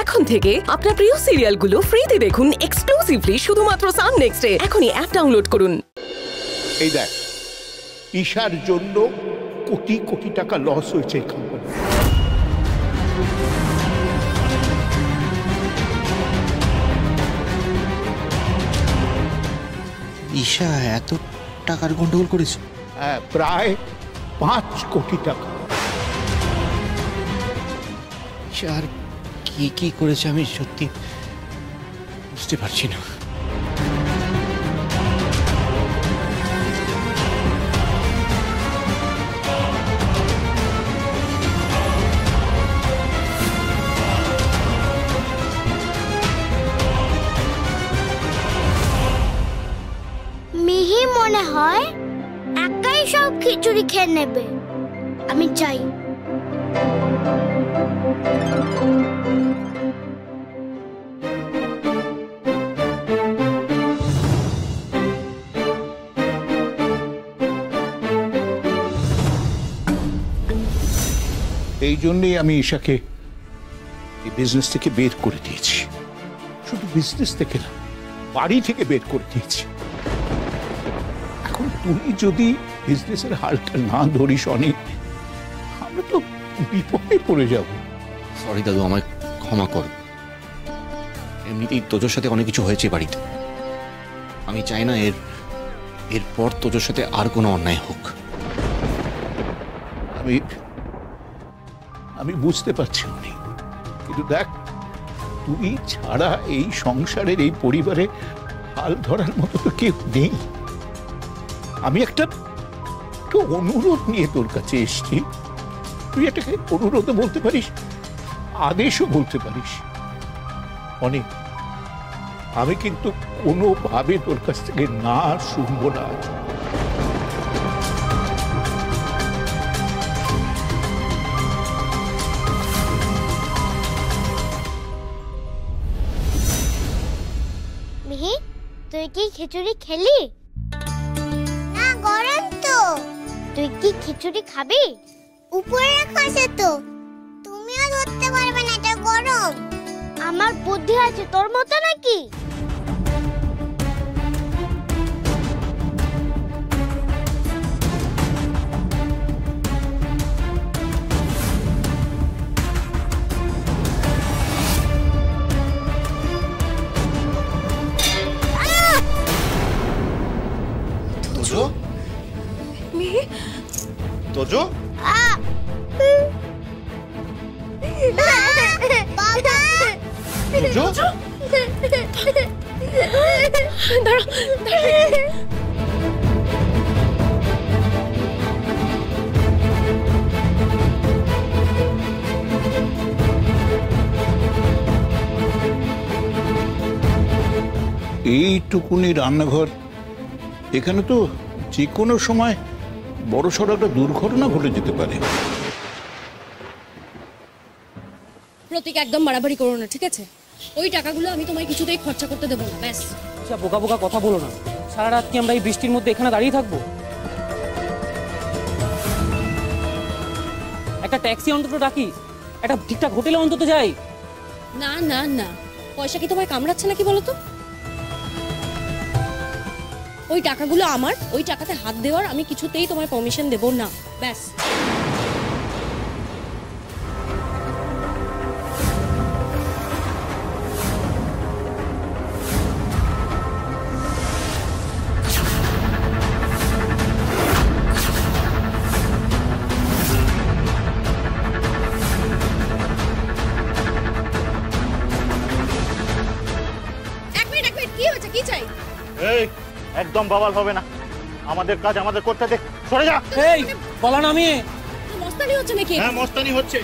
এখন থেকে আপনার প্রিয় সিরিয়ালগুলো ফ্রিতে দেখুন এক্সক্লুসিভলি শুধুমাত্র সান নেক্সটে। এখনই অ্যাপ ডাউনলোড করুন। এই দেখ, ঈশার জন্য কোটি কোটি টাকা লস হয়েছে এই কোম্পানি। ঈশা এত টাকার গন্ডগোল করেছে? হ্যাঁ, প্রায় 5 কোটি টাকা। ঈশা আর কি কি করেছে আমি সত্যি বুঝতে পারছি না। মিহি মনে হয় একাই সব খিচুড়ি খেয়ে নেবে। আমি চাই এই জন্যই আমি ঈশাকে এই বিজনেস থেকে বের করে দিয়েছি। শুধু বিজনেস থেকে না, বাড়ি থেকে বের করে দিয়েছি। এখন তুমি যদি বিজনেসের হালটা না ধরিস অনেক, আমরা তো বিপদে পড়ে যাব। সরি দাদু, আমায় ক্ষমা কর। এমনিতেই তোজোর সাথে অনেক কিছু হয়েছে বাড়িতে। আমি চাই না এরপর তোজোর সাথে আর কোনো অন্যায় হোক। আমি বুঝতে পারছি অনেক, কিন্তু দেখ, তুই ছাড়া এই সংসারের এই পরিবারে হাল ধরার মতো তো কেউ নেই। আমি একটা অনুরোধ নিয়ে তোর কাছে এসেছি। তুই এটাকে অনুরোধও বলতে পারিস, আদেশও বলতে পারিস। অনেক, আমি কিন্তু কোনোভাবে তোর কাছ থেকে না শুনবো না। মিহি, তুই কি খিচুড়ি খেলি? না, গরম তো। তুই কি খিচুড়ি খাবি? উপরে রাখা আছে তো, তুমিও ধরতে পারবে না, এটা গরম। আমার বুদ্ধি আছে তোর মতো নাকি? তোজো? তোজো? বাবা! তোজো? এইটুকুনি রান্নাঘর, এখানে তো যে কোনো সময় বড় সড় একটা দুর্ঘটনা ঘটে যেতে পারে। প্রতীক, একদম বাড়াবাড়ি করো না, ঠিক আছে? ওই টাকাগুলো আমি তোমায় কিছুতেই খরচা করতে দেবো না, ব্যাস। আচ্ছা, বোকা বোকা কথা বলো না। সারা রাত কি আমরা এই বৃষ্টির মধ্যে এখানে দাঁড়িয়ে থাকবো? একটা ট্যাক্সি অন্তত ডাকি, একটা ঠিকঠাক হোটেলে অন্তত যাই। না না না, পয়সা কি তোমায় কামড়াচ্ছে নাকি বলো তো? ওই টাকাগুলো আমার, ওই টাকাতে হাত দেওয়ার আমি কিছুতেই তোমায় পারমিশন দেবো না, ব্যাস। এক মিনিট, কি হয়েছে? কি চাই? এই, একদম বাবাল হবে না। আমাদের কাজ আমাদের করতে দে, সরে যা। এই, বলা নামিয়ে। মস্তানি হচ্ছে নাকি? হ্যাঁ, মস্তানি হচ্ছে।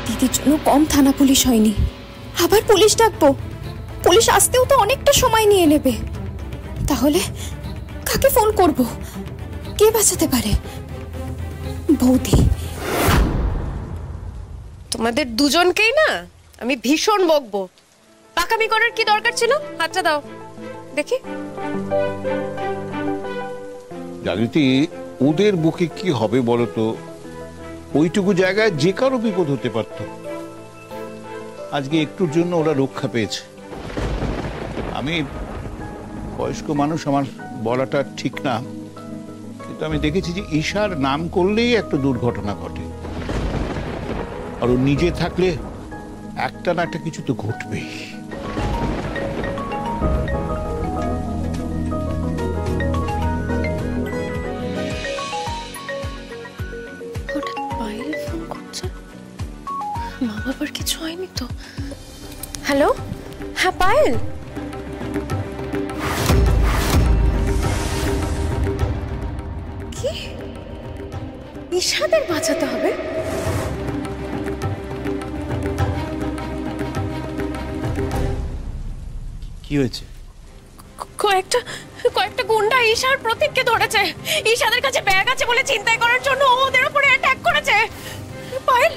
দিদির জন্য কম থানা পুলিশ হয়নি, আবার পুলিশ ডাকবো। পুলিশ আসতেও তো অনেকটা সময় নিয়ে নেবে। তাহলে কাকে ফোন করব? কে বাঁচাতে পারে? বৌদি। তোমাদের দুজনকেই না আমি ভীষণ বকবো। পাকামি করার কি দরকার ছিল? হাতটা দাও দেখি। জাগৃতি, ওদের বুকে কি হবে বলো তো? ওইটুকু জায়গায় যে কারো বিপদ হতে পারত। আজকে একটুর জন্য ওরা রক্ষা পেয়েছে। আমি বয়স্ক মানুষ, আমার বলাটা ঠিক না, কিন্তু আমি দেখেছি যে ঈশার নাম করলেই একটা দুর্ঘটনা ঘটে, আর ও নিজে থাকলে একটা না একটা কিছু তো ঘটবেই। পায়েল ফোন করছে, মা বাবার কিছু হয়নি তো? হ্যালো, হ্যাঁ পায়েল। কি ঈশাদের বাঁচাতে হবে? কি হয়েছে? কয়েকটা গুন্ডা ঈশার প্রতীককে ধরেছে। ঈশাদের কাছে ব্যাগ আছে বলে চিন্তাই করার জন্য ওদের উপরে অ্যাটাক করেছে। পায়েল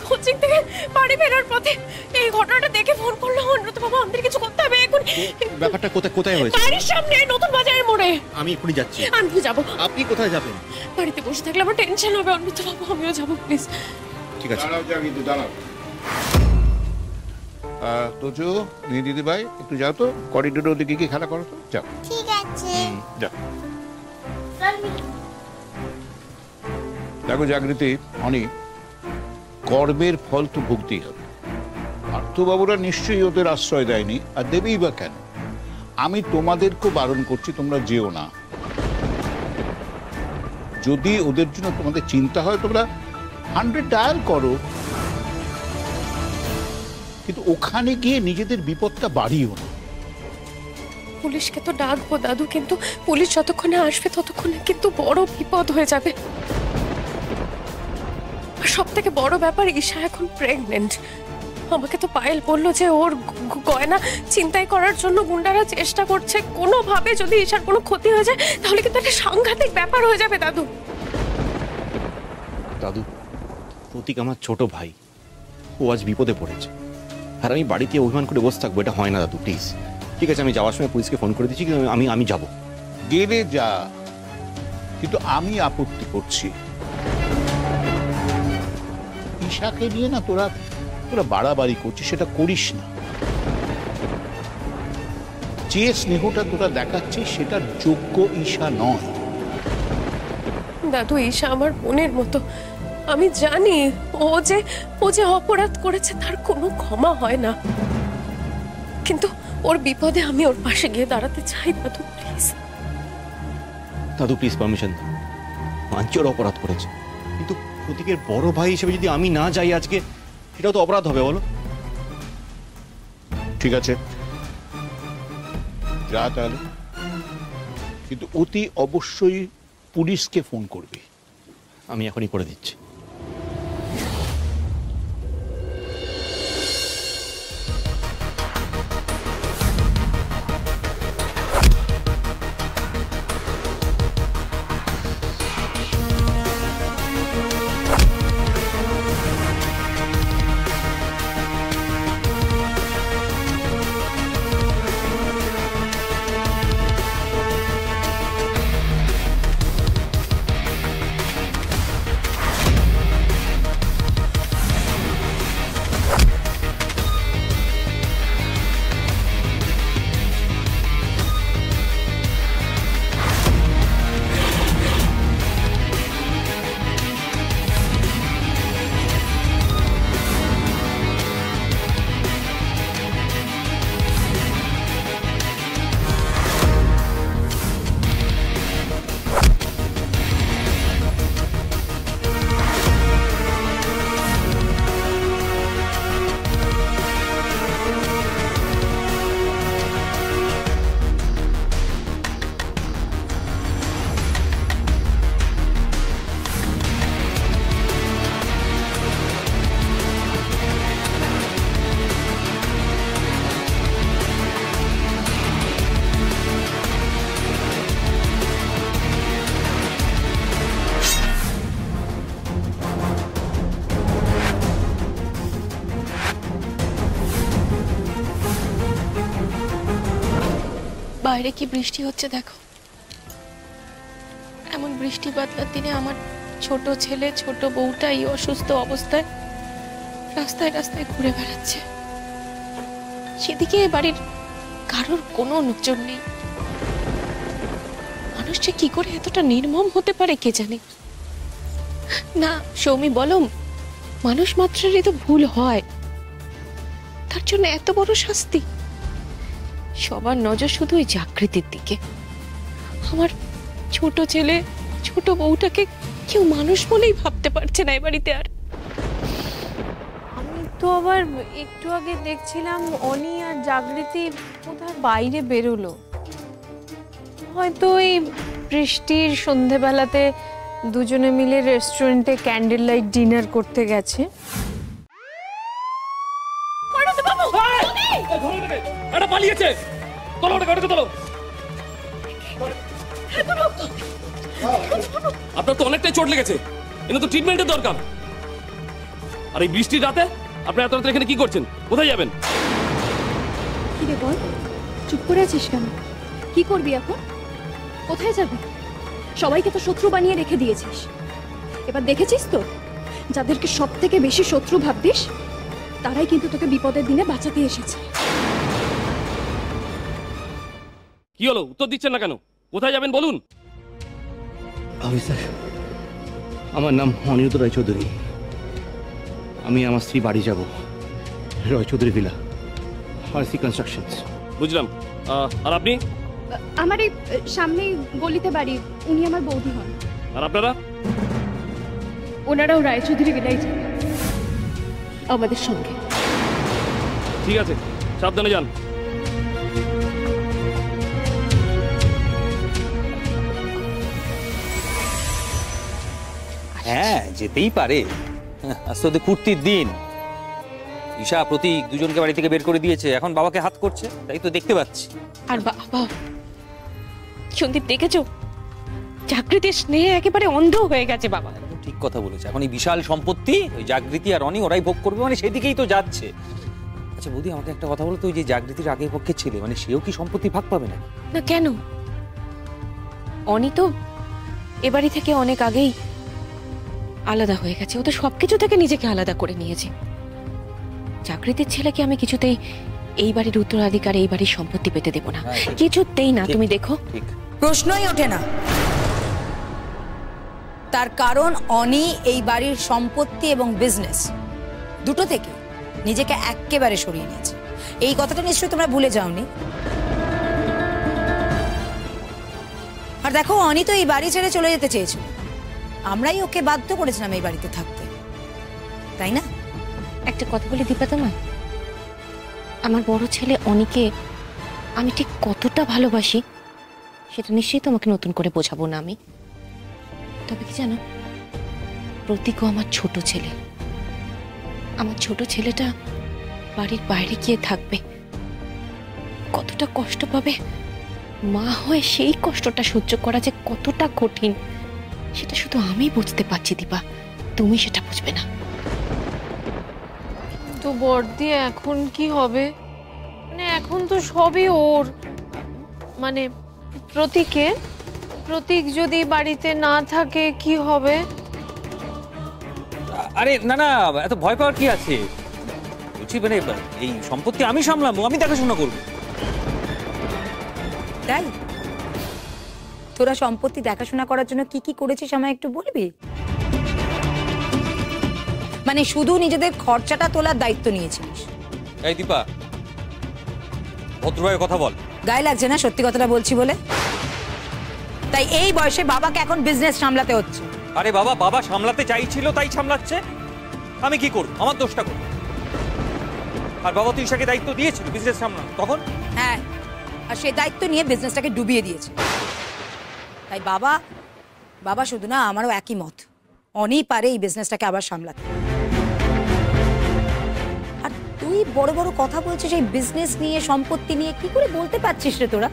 কোচিং থেকে বাড়ি ফেরার পথে এই ঘটনাটা দেখে ফোন করলো অনুব্রত বাবা, আমাদের কিছু করতে হবে এখন। ব্যাপারটা কোথায় হয়েছে? বাড়ির সামনে নতুন বাজারের মোড়ে। আমি এক্ষুনি যাচ্ছি। আমি যাবো। আপনি কোথায় যাবেন? বাড়িতে বসে থাকলে আমার টেনশন হবে অনুব্রত বাবা, আমিও যাবো প্লিজ। ঠিক আছে। দাঁড়াও তোজো, দিদি ভাই একটু যাও তো, করিডোরের ওদিকে গিয়ে খেলা করো তো, যাও। ঠিক আছে। যাও। দেখো জাগৃতি, অনেক কর্মের ফল তো ভুগতেই হবে। পার্থবাবুরা নিশ্চয়ই ওদের আশ্রয় দেয়নি, আর দেবেই বা কেন? আমি তোমাদেরকেও বারণ করছি, তোমরা যেও না। যদি ওদের জন্য তোমাদের চিন্তা হয় তোমরা 100 ডায়াল করো, কিন্তু ওখানে গিয়ে নিজেদের বিপদটা বাড়িও না। পুলিশকে তো ডাকবো দাদু, কিন্তু পুলিশ যতক্ষণে আসবে ততক্ষণে কিন্তু বড় বিপদ হয়ে যাবে। সব থেকে বড় ব্যাপার, ঈশা এখন প্রেগনেন্ট। আমাকে তো পায়েল বললো যে ওর গয়না চিন্তাই করার জন্য গুন্ডারা চেষ্টা করছে। কোনোভাবে যদি ঈশার কোনো ক্ষতি হয়ে যায় তাহলে কিন্তু একটা সাংঘাতিক ব্যাপার হয়ে যাবে দাদু। প্রতীক আমার ছোট ভাই, ও আজ বিপদে পড়েছে, আর আমি বাড়িতে অভিমান করে বসে থাকবো? এটা হয় না দাদু, প্লিজ। ঠিক আছে, আমি যাওয়ার সময় পুলিশকে ফোন করে দিচ্ছি, কিন্তু আমি যাবো। গেলে যা, কিন্তু আমি আপত্তি করছি। ঈশাকে নিয়ে না তোরা বাড়াবাড়ি করছিস, সেটা করিস না। যে স্নেহটা তোরা দেখাচ্ছিস সেটা যোগ্য ঈশা নয়। দাদু, ঈশা আমার বোনের মতো। আমি জানি ও যে অপরাধ করেছে তার কোনো ক্ষমা হয় না, কিন্তু ওর বিপদে আমি ওর পাশে গিয়ে দাঁড়াতে চাই। দাদু প্লিজ। দাদু প্লিজ পারমিশন দিন। মানছি ওর অপরাধ করেছে, কিন্তু প্রতীকের বড় ভাই হিসেবে যদি আমি না যাই আজকে, সেটাও তো অপরাধ হবে, বলো? ঠিক আছে, যা তাহলে, কিন্তু অতি অবশ্যই পুলিশকে ফোন করবি। আমি এখনই করে দিচ্ছি। বাইরে কি বৃষ্টি হচ্ছে দেখো। এমন বৃষ্টি বাদলার দিনে আমার ছোট ছেলে ছোট বউটা এই অসুস্থ অবস্থায় রাস্তায় রাস্তায় ঘুরে বেড়াচ্ছে। সেদিকে বাড়ির কারোর কোনো নজর নেই। মানুষটা কি করে এতটা নির্মম হতে পারে কে জানে। না সৌমি বলো, মানুষ মাত্রেরই তো ভুল হয়, তার জন্য এত বড় শাস্তি? সবার নজর শুধু ওই জাগৃতির দিকে। আমার ছোট ছেলে ছোট বউটাকে কেউ মানুষ বলেই ভাবতে পারছে না এ বাড়িতে আর। আমি তো আবার একটু আগে দেখছিলাম অনি আর জাগৃতি কোথায় বাইরে বেরোলো, হয়তো এই বৃষ্টির সন্ধেবেলাতে দুজনে মিলে রেস্টুরেন্টে ক্যান্ডেল লাইট ডিনার করতে গেছে। এটা পালিয়েছে, তোলো ওটা, গাড়িতে তোলো। আপনার তো অনেকটাই চোট লেগেছে, এটা তো ট্রিটমেন্টের দরকার। আর এই বৃষ্টির রাতে আপনি এত রাতে এখানে কি করছেন? কোথায় যাবেন? কি রে বল, চুপ করে আছিস কেন? কি করবি এখন? কোথায় যাবি? সবাইকে তো শত্রু বানিয়ে রেখে দিয়েছিস। এবার দেখেছিস তো, যাদেরকে সব থেকে বেশি শত্রু ভাবতিস তারাই কিন্তু তোকে বিপদের দিনে বাঁচাতে এসেছে। কি হলো, উত্তর দিচ্ছেন না কেন? কোথায় যাবেন বলুন। অফিসার, আমার নাম অনিরুদ্ধ রায়চৌধুরী। আমি আমার স্ত্রী বাড়ি যাব, রায়চৌধুরী ভিলা, আরসি কনস্ট্রাকশনস। বুঝলাম। আর আপনি? আমার এই সামনেই গলিতে বাড়ি, উনি আমার বৌদি হন। আর আপনারা? ওনারাও রায়চৌধুরী ভিলাই যান আমাদের সঙ্গে। ঠিক আছে, সাবধানে যান। হ্যাঁ, যেতেই পারে। আজ তো ওদের ফুর্তির দিন। ঈশা প্রতীক দুজনকে বাড়ি থেকে বের করে দিয়েছে, এখন বাবাকে হাত করছে, তাই তো দেখতে পাচ্ছি। আর বাবা, সন্দীপ দেখেছো, জাগৃতির স্নেহে একেবারে অন্ধ হয়ে গেছে বাবা। ঠিক কথা বলেছে। এখন এই বিশাল সম্পত্তি ওই জাগৃতি আর অনি ওরাই ভোগ করবে, মানে সেদিকেই তো যাচ্ছে। আচ্ছা বৌদি, আমাকে একটা কথা বলো তো, ওই যে জাগৃতির আগের পক্ষে ছেলে, মানে সেও কি সম্পত্তি ভাগ পাবে না? না কেন? অনি তো এ বাড়ি থেকে অনেক আগেই আলাদা হয়ে গেছে, ও তো সবকিছু থেকে নিজেকে আলাদা করে নিয়েছে। জাগৃতির ছেলেকে আমি কিছুতেই এই বাড়ির উত্তরাধিকার, এই বাড়ির সম্পত্তি পেতে দেব না, কিছুতেই না। তুমি দেখো, প্রশ্নই ওঠে না। তার কারণ অনি এই বাড়ির সম্পত্তি এবং বিজনেস দুটো থেকে নিজেকে একেবারে সরিয়ে নিয়েছে। এই কথাটা নিশ্চয়ই তোমরা ভুলে যাওনি। আর দেখো, অনি তো এই বাড়ি ছেড়ে চলে যেতে চেয়েছিল, আমরাই ওকে বাধ্য করেছিলাম এই বাড়িতে থাকতে, তাই না? একটা কথা বলি দীপা, তোমায়, আমার বড় ছেলে অনিকে আমি ঠিক কতটা ভালোবাসি সেটা নিশ্চয়ই তোমাকে নতুন করে বোঝাবো না আমি। তবে কি জানো, প্রতীকও আমার ছোট ছেলে। আমার ছোট ছেলেটা বাড়ির বাইরে গিয়ে থাকবে, কতটা কষ্ট পাবে, মা হয়ে সেই কষ্টটা সহ্য করা যে কতটা কঠিন সেটা শুধু আমি বুঝতে পারছি দীপা, তুমি সেটা বুঝবে না। তো বড়দি এখন কি হবে? মানে এখন তো সবই ওর, মানে প্রতীক যদি বাড়িতে না থাকে কি হবে? আরে না না, এত ভয় পাওয়ার কি আছে? বলছি মানে এই সম্পত্তি আমি সামলাবো, আমি দেখাশোনা করবো। তাই তোরা সম্পত্তি দেখাশোনা করার জন্য কি কি করেছিস আমায় একটু বলবি? মানে শুধু নিজেদের খরচাটা তোলার দায়িত্ব নিয়েছিস? এই দীপা, ভদ্রভাবে কথা বল। গায়ে লাগছে না সত্যি কথাটা বলছি বলে? তাই এই বয়সে বাবাকে এখন বিজনেস সামলাতে হচ্ছে। আরে বাবা, বাবা সামলাতে চাইছিল তাই সামলাচ্ছে, আমি কি করব? আমার দোষটা করব? আর বাবা তো ঈশাকে দায়িত্ব দিয়েছিল বিজনেস সামলানো, তখন? হ্যাঁ, আর সেই দায়িত্ব নিয়ে বিজনেসটাকে ডুবিয়ে দিয়েছে। তাই বাবা শুধু না, আমারও একই মত, অনি পারে এই বিজনেসটাকে আবার সামলাতে। আর তুই বড় বড় কথা বলছিস এই বিজনেস নিয়ে, সম্পত্তি নিয়ে, কি করে বলতে পারছিস রে তোরা?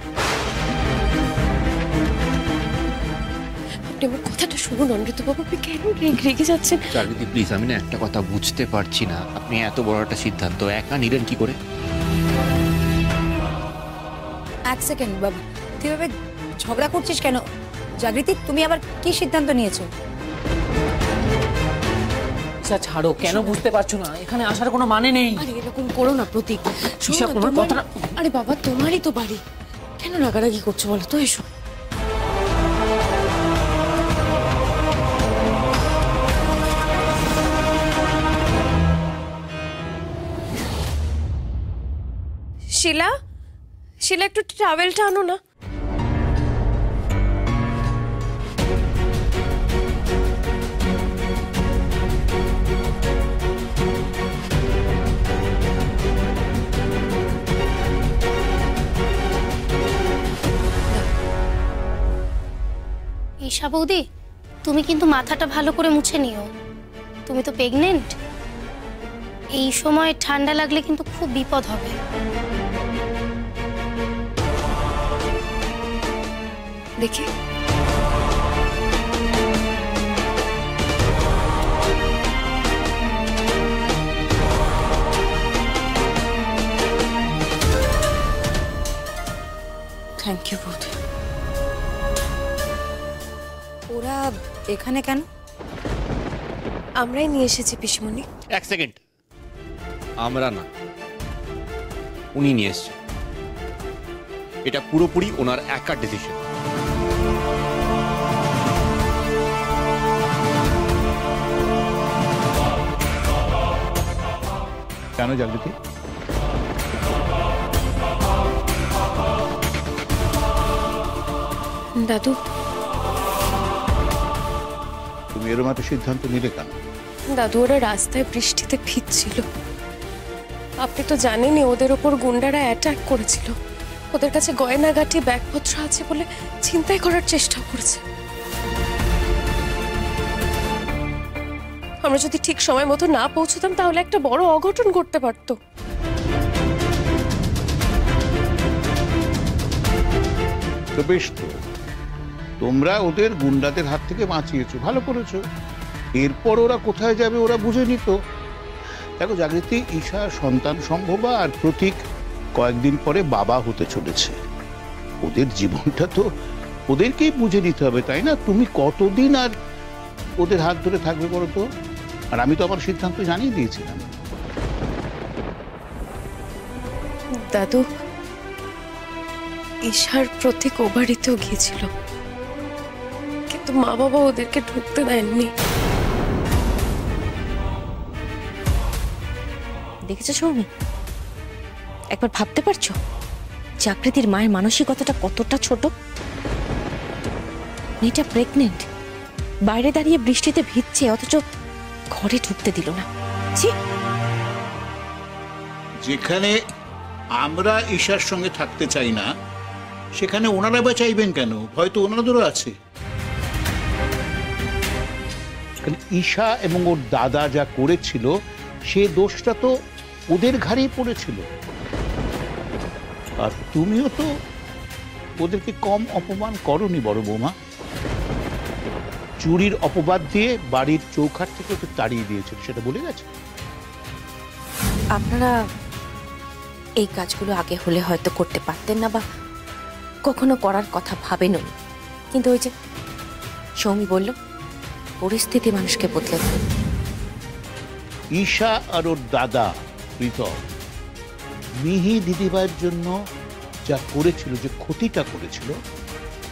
আমার কথাটা শুনুন অমৃতবাবু, আপনি কেন রেগে যাচ্ছেন? জাগৃতি প্লিজ, আমি না একটা কথা বুঝতে পারছি না, আপনি এত বড় একটা সিদ্ধান্ত একা নিলেন কি করে? এক সেকেন্ড বাবা, তুই এভাবে ঝগড়া করছিস কেন? জাগৃতি, তুমি আবার কি সিদ্ধান্ত নিয়েছো? ঈশা ছাড়ো, কেন বুঝতে পারছো না? এখানে আসার কোনো মানে নেই। আরে এরকম করো না প্রতীক। ঈশা, তোমার কথাটা... আরে বাবা, তোমারই তো বাড়ি, কেন রাগারাগি করছো বলো তো? এসো। শিলা, শিলা একটু ট্রাভেলটা আনো না। ঈশা বৌদি, তুমি কিন্তু মাথাটা ভালো করে মুছে নিও। তুমি তো প্রেগনেন্ট, এই সময় ঠান্ডা লাগলে কিন্তু খুব বিপদ হবে। দেখি থ্যাংক ইউ বৌদি। ওরা এখানে কেন? আমরাই নিয়ে এসেছি পিসমণি। এক সেকেন্ড, আমরা না, উনি নিয়ে এসছেন। এটা পুরোপুরি ওনার একার ডিসিশন। কেন জাগৃতি? দাদু, তুমি এরকম একটা সিদ্ধান্ত নিলে কেন? দাদু ওরা রাস্তায় বৃষ্টিতে ভিজছিল। আপনি তো জানেনই ওদের ওপর গুন্ডারা অ্যাটাক করেছিল। ওদের কাছে গয়নাগাটি ব্যাগপত্র আছে বলে ছিনতাই করার চেষ্টা করেছে। আমরা যদি ঠিক সময় মতো না পৌঁছতাম তাহলে একটা বড় অঘটন ঘটতে পারত। তো বেশ, তো তোমরা ওদের গুন্ডাদের হাত থেকে বাঁচিয়েছো, ভালো করেছো। এরপর ওরা কোথায় যাবে ওরা বুঝে নিত। দেখো জাগৃতি, ঈশা সন্তান সম্ভবা, আর প্রতীক কয়েকদিন পরে বাবা হতে চলেছে। ওদের জীবনটা তো ওদেরকেই বুঝে নিতে হবে, তাই না? তুমি কতদিন আর ওদের হাত ধরে থাকবে বলো তো? আর আমি তো আমার সিদ্ধান্ত জানিয়ে দিয়েছিলাম। দাদু, ঈশার প্রতীক ও বাড়িতেও গিয়েছিল, কিন্তু মা বাবা ওদেরকে ঢুকতে দেননি। দেখেছো সৌমি, একবার ভাবতে পারছো জাগৃতির মায়ের মানসিকতাটা কতটা ছোট? মেয়েটা প্রেগনেন্ট, বাইরে দাঁড়িয়ে বৃষ্টিতে ভিজছে, অথচ ঘরে ঢুকতে দিল না। যেখানে আমরা ঈশার সঙ্গে থাকতে চাই না, সেখানে ওনারা বা চাইবেন কেন? হয়তো ওনাদেরও আছে। ঈশা এবং ওর দাদা যা করেছিল সে দোষটা তো ওদের ঘাড়েই পড়েছিল। আর তুমিও তো ওদেরকে কম অপমান করনি বড় বৌমা। চুরির অপবাদ দিয়ে বাড়ির চৌকাঠ থেকে ওকে তাড়িয়ে দিয়েছিল, সেটা বলে গেছে। আপনারা এই কাজগুলো আগে হলে হয়তো করতে পারতেন না, বা কখনো করার কথা ভাবেনও, কিন্তু ওই যে সৌমি বলল, পরিস্থিতি মানুষকে বদলে দেয়। ঈশা আর ওর দাদা প্রীতম মিহি দিদিভাইয়ের জন্য যা করেছিল, যে ক্ষতিটা করেছিল,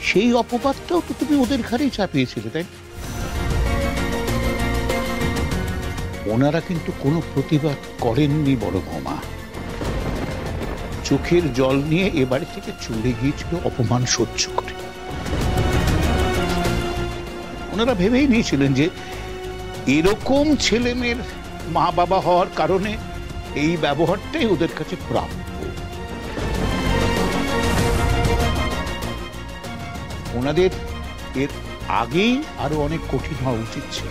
সেই অপবাদটাও তো তুমি ওদের ঘাড়েই চাপিয়েছিলে, তাই? ওনারা কিন্তু কোনো প্রতিবাদ করেননি বড় বৌমা। চোখের জল নিয়ে এ বাড়ি থেকে চলে গিয়েছিল অপমান সহ্য করে। ওনারা ভেবেই নিয়েছিলেন যে এরকম ছেলে মেয়ের মা বাবা হওয়ার কারণে এই ব্যবহারটাই ওদের কাছে প্রাপ্য। ওনাদের এর আগেই আরো অনেক কঠিন হওয়া উচিত ছিল।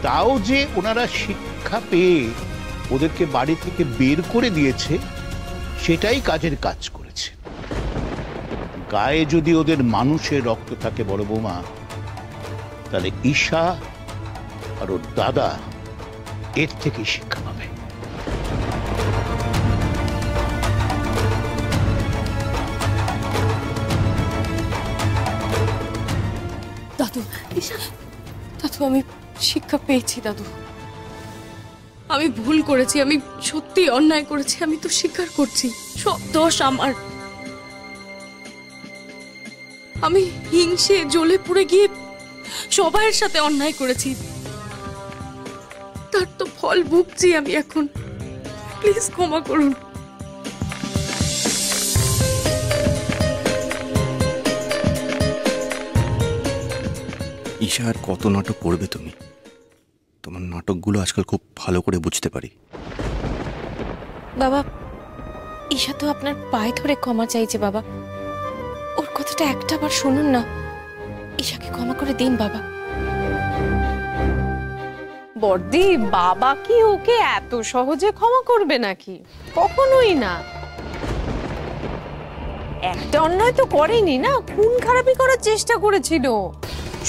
তাও যে ওনারা শিক্ষা পেয়ে ওদেরকে বাড়ি থেকে বের করে দিয়েছে, সেটাই কাজের কাজ করেছে। গায়ে যদি ওদের মানুষের রক্ত থাকে বড় বৌমা, তাহলে ঈশা আর ওর দাদা এর থেকে শিক্ষা পাবে। দাদু দাদু আমি শিক্ষা পেয়েছি দাদু। আমি ভুল করেছি, আমি সত্যি অন্যায় করেছি, আমি তো স্বীকার করছি সব দোষ আমার। আমি হিংসে জ্বলে পুড়ে গিয়ে সবার সাথে অন্যায় করেছি, তার তো ফল ভুগছি আমি এখন। প্লিজ ক্ষমা করুন। ঈশা আর কত নাটক করবে তুমি? তোমার নাটকগুলো আজকাল খুব ভালো করে বুঝতে পারি। বাবা, ঈশা তো আপনার পায়ে ধরে ক্ষমা চাইছে বাবা, ওর কথাটা একটা বার শুনুন না। ঈশাকে ক্ষমা করে দিন বাবা। বর্দি, বাবা কি ওকে এত সহজে ক্ষমা করবে নাকি? কখনোই না। একটা অন্যায় তো করেনি না, খুন খারাপি করার চেষ্টা করেছিল।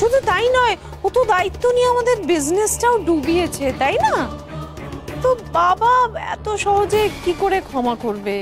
শুধু তাই নয়, ও তো দায়িত্ব নিয়ে আমাদের বিজনেসটাও ডুবিয়েছে, তাই না? তো বাবা এত সহজে কি করে ক্ষমা করবে?